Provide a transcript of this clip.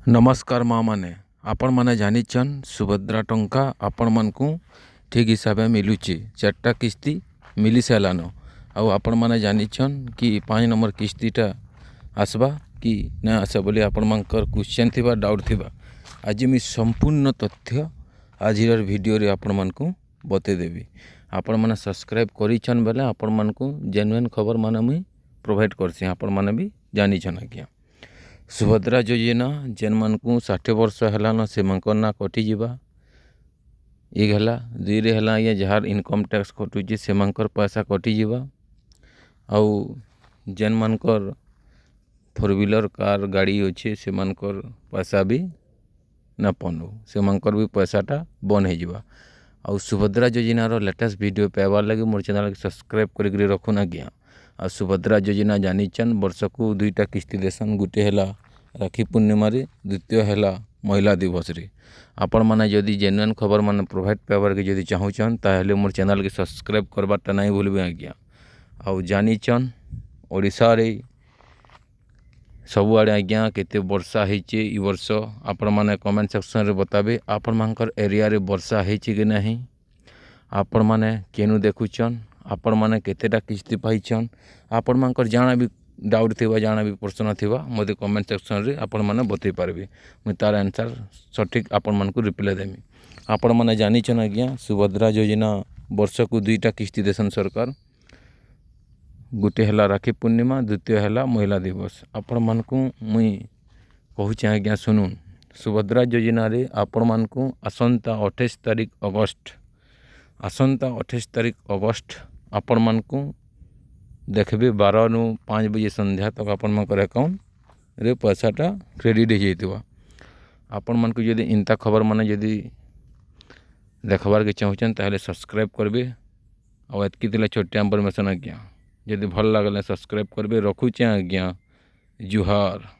नमस्कार माँ मैंने आपण मैंने जानिछन सुभद्रा टंका आपण मानकु ठीक हिसाब से मिलूची 4टा किस्ती मिली सारान आपण मैंने जानिछन कि 5 नंबर किस्तीटा आसबा कि ना आस बोली आपण मानकर क्वेश्चन थिबा डाउट थिबा आज मी संपूर्ण तथ्य आज वीडियो रे आपण मानकु बतेदेवी। आपण मैंने सब्सक्राइब करिछन बेले आपण मानकु जेन्युइन खबर माने मुई प्रोवाइड करसी। आपण माने भी जानिछन आज्ञा सुभद्रा योजना जेन मन को 60 वर्ष है से ना कटिजा एक है दुई है ये जार इनकम टैक्स कटुचे से पैसा कटिजा आउ जेन मनकर 4 व्हीलर कार गाड़ी अच्छे से पैसा भी ना पनु से भी पैसाटा बंद हो आउ सुभद्रा योजनार लेटेस्ट वीडियो पाइबार लगे मोर चैनल के सब्सक्राइब कर रखुन आज्ञा। आ सुभद्रा योजना जानिछन वर्ष को 2टा किस्ती देसन गोटे है राखी पूर्णिमा द्वितीय है महिला दिवस रे। आपण मैंने जदि जेन्युइन खबर मान प्रोवाइड पाइबार के जदि चाहूचन ताहले मोर चैनल के सब्सक्राइब करवाटा नहीं भूलबे आज्ञा। आउ जानिछन ओडिशा रे सबुआड़े आज्ञा केते वर्षा होइचे ई वर्ष आपण मैंने कमेंट सेक्शन रे बताबे आपण मानकर एरिया रे वर्षा होइचे कि नहीं, आपण मैंने केनु देखुचन, आपण मैंने केतेटा किस्ती पाइछन, आपण मानकर जाना भी डाउट थिबा जाना भी प्रश्न थिबा मते कमेंट सेक्शन रे आपण माने बतै पारबे मुई तार आंसर सठिक आपण मानकु रिप्लाई देमी। आपण माने जानिछन आज्ञा सुभद्रा योजना वर्ष को 2टा किस्ती देसन सरकार गोटे है राखी पूर्णिमा द्वितीय है महिला दिवस। आपण मानकु मुई कहूचे आज्ञा सुनुन सुभद्रा योजना रे आपण मानकु आसंता 28 तारीख अगस्त आपण मानकु देखबे 12 नु 5 बजे संध्या तक आपण मानकर अकाउंट रे पैसाटा क्रेडिट हो जाइतबा। आपण मानकु यदि इंता खबर माने यदि देखबार के चाहूचन ताहले सब्सक्राइब करबे और एतकी दिला छोटे इन्फॉर्मेशन आज्ञा। यदि भल लागले सब्सक्राइब करबे रखुचे आज्ञा। जुहार।